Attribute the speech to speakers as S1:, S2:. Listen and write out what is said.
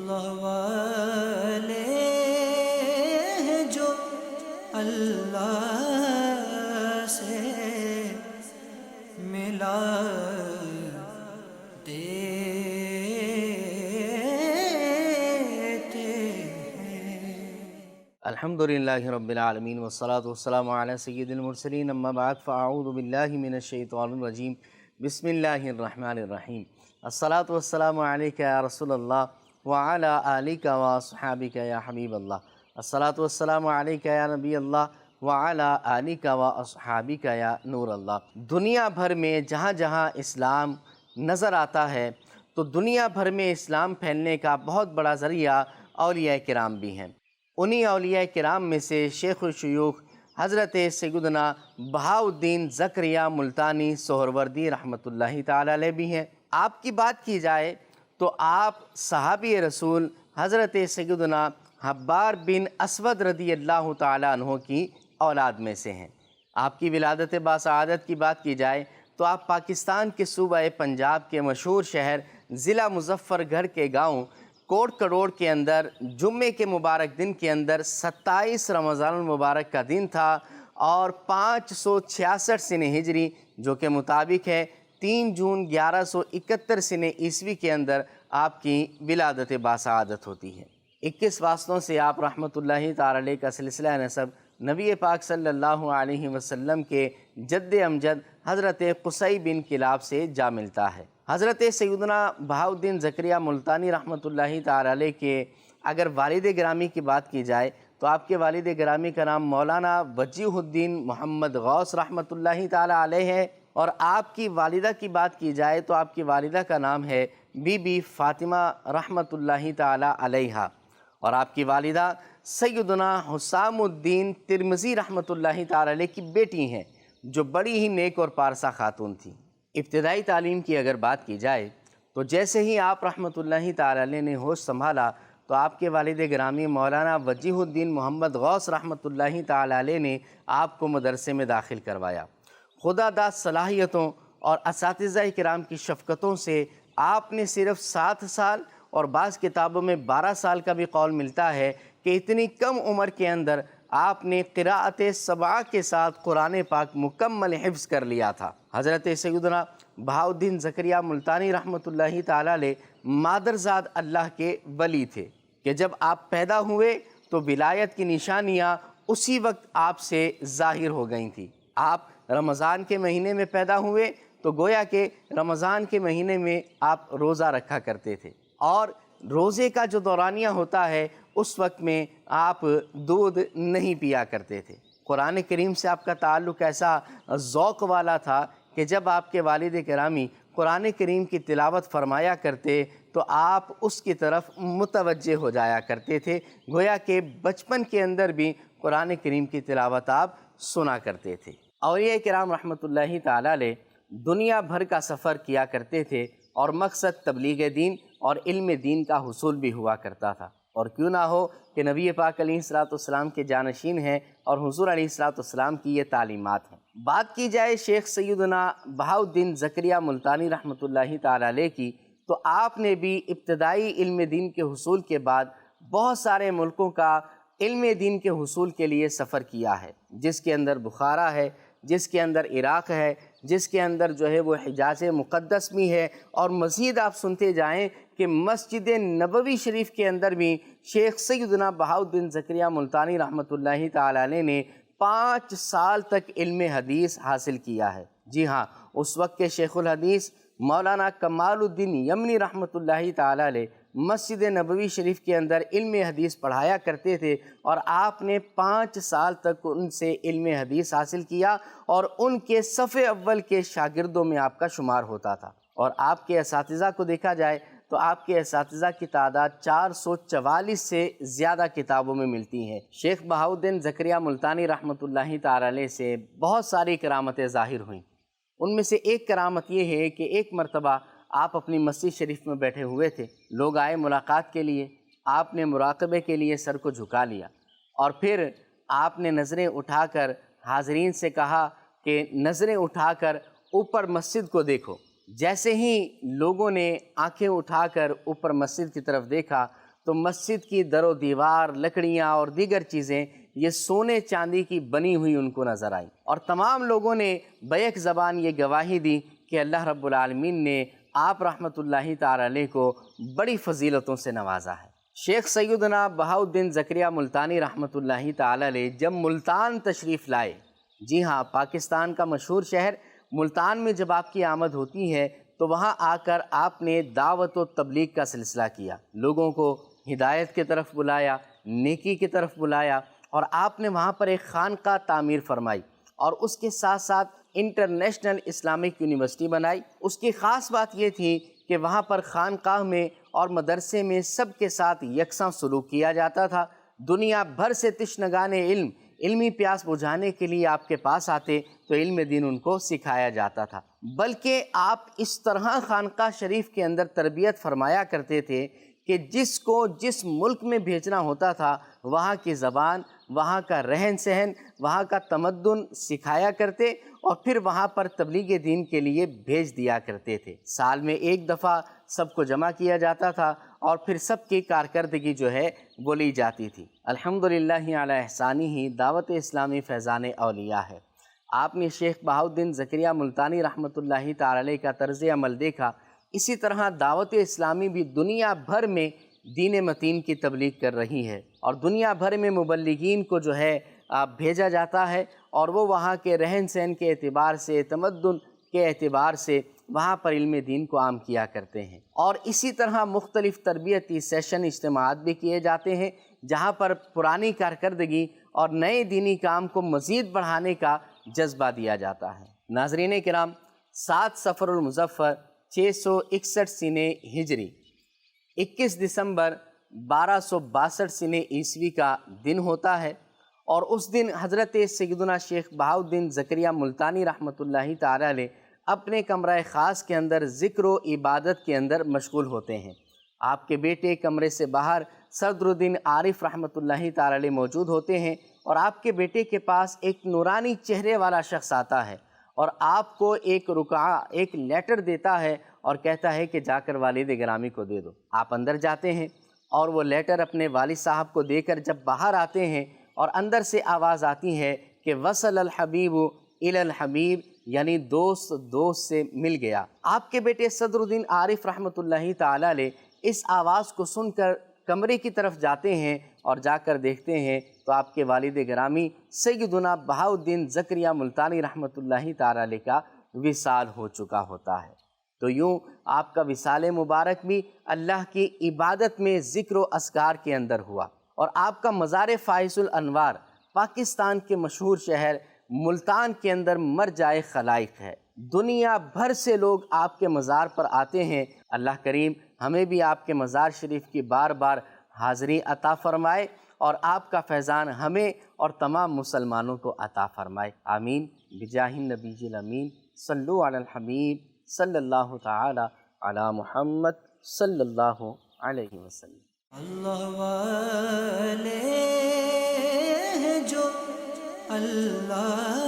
S1: اللہ والے ہیں جو اللہ سے ملاتے ہیں۔
S2: الحمدللہ رب العالمین والصلاة والسلام علی سید المرسلین، اما بعد فاعوذ باللہ من الشیطان الرجیم، بسم اللہ الرحمن الرحیم۔ الصلاة والسلام علیکہ یا رسول اللہ وعلی آلکہ واصحابکہ یا حبیب اللہ۔ الصلاة والسلام علیکہ یا نبی اللہ وعلی آلکہ واصحابکہ یا نور اللہ۔ دنیا بھر میں جہاں جہاں اسلام نظر آتا ہے تو دنیا بھر میں اسلام پھیلنے کا بہت بڑا ذریعہ اولیاء کرام بھی ہیں۔ انہی اولیاء کرام میں سے شیخ الشیوخ حضرت سیدنا بہاؤالدین زکریا ملتانی سہروردی رحمۃ اللہ تعالی علیہ بھی ہیں۔ آپ کی بات کی جائے تو آپ صحابی رسول حضرت سیدنا حبار بن اسود رضی اللہ تعالیٰ عنہ کی اولاد میں سے ہیں۔ آپ کی ولادت باسعادت کی بات کی جائے تو آپ پاکستان کے صوبہ پنجاب کے مشہور شہر ضلع مظفر گڑھ کے گاؤں کوٹ کروڑ کے اندر جمعے کے مبارک دن کے اندر 27 رمضان المبارک کا دن تھا اور 566 سن ہجری جو کہ مطابق ہے 3 جون 1171 سن عیسوی کے اندر آپ کی ولادت باسعادت ہوتی ہے۔ 21 واسطوں سے آپ رحمۃ اللہ تعالی علیہ کا سلسلہ نسب نبی پاک صلی اللہ علیہ وسلم کے جد امجد حضرت قصی بن کلاب سے جا ملتا ہے۔ حضرت سیدنا بہاؤالدین زکریا ملتانی رحمۃ اللہ تعالی علیہ کے اگر والد گرامی کی بات کی جائے تو آپ کے والد گرامی کا نام مولانا وجیہ الدین محمد غوث رحمۃ اللہ تعالی علیہ ہے، اور آپ کی والدہ کی بات کی جائے تو آپ کی والدہ کا نام ہے بی بی فاطمہ رحمۃ اللہ تعالی علیہ، اور آپ کی والدہ سیدنا حسام الدین ترمذی رحمۃ اللہ تعالی علیہ کی بیٹی ہیں جو بڑی ہی نیک اور پارسا خاتون تھیں۔ ابتدائی تعلیم کی اگر بات کی جائے تو جیسے ہی آپ رحمۃ اللہ تعالی علیہ نے ہوش سنبھالا تو آپ کے والد گرامی مولانا وجیہ الدین محمد غوث رحمۃ اللہ تعالی علیہ نے آپ کو مدرسے میں داخل کروایا۔ خدا داد صلاحیتوں اور اساتذہ کرام کی شفقتوں سے آپ نے صرف 7 سال اور بعض کتابوں میں 12 سال کا بھی قول ملتا ہے کہ اتنی کم عمر کے اندر آپ نے قراءت 7 کے ساتھ قرآن پاک مکمل حفظ کر لیا تھا۔ حضرت سیدنا بہاؤالدین زکریا ملتانی رحمۃ اللہ تعالی علیہ مادرزاد اللہ کے ولی تھے کہ جب آپ پیدا ہوئے تو ولایت کی نشانیاں اسی وقت آپ سے ظاہر ہو گئی تھیں۔ آپ رمضان کے مہینے میں پیدا ہوئے تو گویا کہ رمضان کے مہینے میں آپ روزہ رکھا کرتے تھے، اور روزے کا جو دورانیہ ہوتا ہے اس وقت میں آپ دودھ نہیں پیا کرتے تھے۔ قرآن کریم سے آپ کا تعلق ایسا ذوق والا تھا کہ جب آپ کے والد گرامی قرآن کریم کی تلاوت فرمایا کرتے تو آپ اس کی طرف متوجہ ہو جایا کرتے تھے، گویا کہ بچپن کے اندر بھی قرآن کریم کی تلاوت آپ سنا کرتے تھے۔ اولیاء کرام رحمۃ اللہ تعالی علیہ دنیا بھر کا سفر کیا کرتے تھے اور مقصد تبلیغ دین اور علم دین کا حصول بھی ہوا کرتا تھا، اور کیوں نہ ہو کہ نبی پاک علیہ الصلوۃ والسلام کے جانشین ہیں اور حضور علیہ الصلوۃ والسلام کی یہ تعلیمات ہیں۔ بات کی جائے شیخ سیدنا بہاؤالدین زکریا ملتانی رحمۃ اللہ تعالی علیہ کی تو آپ نے بھی ابتدائی علم دین کے حصول کے بعد بہت سارے ملکوں کا علم دین کے حصول کے لیے سفر کیا ہے، جس کے اندر بخارا ہے، جس کے اندر عراق ہے، جس کے اندر جو ہے وہ حجاز مقدس بھی ہے، اور مزید آپ سنتے جائیں کہ مسجد نبوی شریف کے اندر بھی شیخ سیدنا بہاؤالدین زکریا ملتانی رحمۃ اللہ تعالی علیہ نے 5 سال تک علم حدیث حاصل کیا ہے۔ جی ہاں، اس وقت کے شیخ الحدیث مولانا کمال الدین یمنی رحمۃ اللہ تعالی علیہ مسجد نبوی شریف کے اندر علم حدیث پڑھایا کرتے تھے، اور آپ نے 5 سال تک ان سے علم حدیث حاصل کیا اور ان کے صف اول کے شاگردوں میں آپ کا شمار ہوتا تھا۔ اور آپ کے اساتذہ کو دیکھا جائے تو آپ کے اساتذہ کی تعداد 444 سے زیادہ کتابوں میں ملتی ہیں۔ شیخ بہاؤالدین زکریا ملتانی رحمۃ اللہ تعالی علیہ سے بہت ساری کرامتیں ظاہر ہوئیں۔ ان میں سے ایک کرامت یہ ہے کہ ایک مرتبہ آپ اپنی مسجد شریف میں بیٹھے ہوئے تھے، لوگ آئے ملاقات کے لیے، آپ نے مراقبے کے لیے سر کو جھکا لیا، اور پھر آپ نے نظریں اٹھا کر حاضرین سے کہا کہ نظریں اٹھا کر اوپر مسجد کو دیکھو۔ جیسے ہی لوگوں نے آنکھیں اٹھا کر اوپر مسجد کی طرف دیکھا تو مسجد کی در و دیوار، لکڑیاں اور دیگر چیزیں یہ سونے چاندی کی بنی ہوئی ان کو نظر آئیں، اور تمام لوگوں نے بیک زبان یہ گواہی دی کہ اللہ رب العالمین نے آپ رحمۃ اللہ تعالی علیہ کو بڑی فضیلتوں سے نوازا ہے۔ شیخ سیدنا بہاؤالدین زکریہ ملتانی رحمۃ اللہ تعالی علیہ جب ملتان تشریف لائے، جی ہاں، پاکستان کا مشہور شہر ملتان میں جب آپ کی آمد ہوتی ہے تو وہاں آ کر آپ نے دعوت و تبلیغ کا سلسلہ کیا، لوگوں کو ہدایت کی طرف بلایا، نیکی کی طرف بلایا، اور آپ نے وہاں پر ایک خانقاہ تعمیر فرمائی اور اس کے ساتھ ساتھ انٹرنیشنل اسلامک یونیورسٹی بنائی۔ اس کی خاص بات یہ تھی کہ وہاں پر خانقاہ میں اور مدرسے میں سب کے ساتھ یکساں سلوک کیا جاتا تھا۔ دنیا بھر سے تشنگان علم علمی پیاس بجھانے کے لیے آپ کے پاس آتے تو علم دین ان کو سکھایا جاتا تھا، بلکہ آپ اس طرح خانقاہ شریف کے اندر تربیت فرمایا کرتے تھے کہ جس کو جس ملک میں بھیجنا ہوتا تھا وہاں کی زبان، وہاں کا رہن سہن، وہاں کا تمدن سکھایا کرتے اور پھر وہاں پر تبلیغ دین کے لیے بھیج دیا کرتے تھے۔ سال میں ایک دفعہ سب کو جمع کیا جاتا تھا اور پھر سب کی کارکردگی جو ہے وہ لی جاتی تھی۔ الحمدللہ علی احسانہ دعوت اسلامی فیضان اولیاء ہے۔ آپ نے شیخ بہاؤالدین زکریہ ملتانی رحمۃ اللہ تعالی علیہ کا طرز عمل دیکھا، اسی طرح دعوت اسلامی بھی دنیا بھر میں دین متین کی تبلیغ کر رہی ہے، اور دنیا بھر میں مبلغین کو جو ہے بھیجا جاتا ہے، اور وہ وہاں کے رہن سہن کے اعتبار سے، تمدن کے اعتبار سے وہاں پر علم دین کو عام کیا کرتے ہیں۔ اور اسی طرح مختلف تربیتی سیشن اجتماعات بھی کیے جاتے ہیں جہاں پر پرانی کارکردگی اور نئے دینی کام کو مزید بڑھانے کا جذبہ دیا جاتا ہے۔ ناظرین کرام، 7 صفر المظفر 661 سنہ ہجری 21 دسمبر 1262 سنہ عیسوی کا دن ہوتا ہے، اور اس دن حضرت سیدنا شیخ بہاؤالدین زکریہ ملتانی رحمۃ اللہ تعالی علیہ اپنے کمرہ خاص کے اندر ذکر و عبادت کے اندر مشغول ہوتے ہیں۔ آپ کے بیٹے کمرے سے باہر صدر الدین عارف رحمۃ اللہ تعالی علیہ موجود ہوتے ہیں، اور آپ کے بیٹے کے پاس ایک نورانی چہرے والا شخص آتا ہے اور آپ کو ایک رقعہ، ایک لیٹر دیتا ہے اور کہتا ہے کہ جا کر والد گرامی کو دے دو۔ آپ اندر جاتے ہیں اور وہ لیٹر اپنے والد صاحب کو دے کر جب باہر آتے ہیں اور اندر سے آواز آتی ہے کہ وصل الحبیب الی الحبیب، یعنی دوست دوست سے مل گیا۔ آپ کے بیٹے صدر الدین عارف رحمۃ اللہ تعالی علیہ اس آواز کو سن کر کمرے کی طرف جاتے ہیں اور جا کر دیکھتے ہیں تو آپ کے والد گرامی سیدنا بہاؤالدین زکریہ ملتانی رحمۃ اللہ تعالی علیہ کا وصال ہو چکا ہوتا ہے۔ تو یوں آپ کا وصال مبارک بھی اللہ کی عبادت میں ذکر و اذکار کے اندر ہوا، اور آپ کا مزار فائز الانوار پاکستان کے مشہور شہر ملتان کے اندر مرجع خلائق ہے۔ دنیا بھر سے لوگ آپ کے مزار پر آتے ہیں۔ اللہ کریم ہمیں بھی آپ کے مزار شریف کی بار بار حاضری عطا فرمائے، اور آپ کا فیضان ہمیں اور تمام مسلمانوں کو عطا فرمائے، آمین بجاہ النبی الامین۔ صلو علی الحبیب صلی اللہ تعالی علی محمد صلی اللہ علیہ وسلم۔
S1: اللہ والے ہیں جو اللہ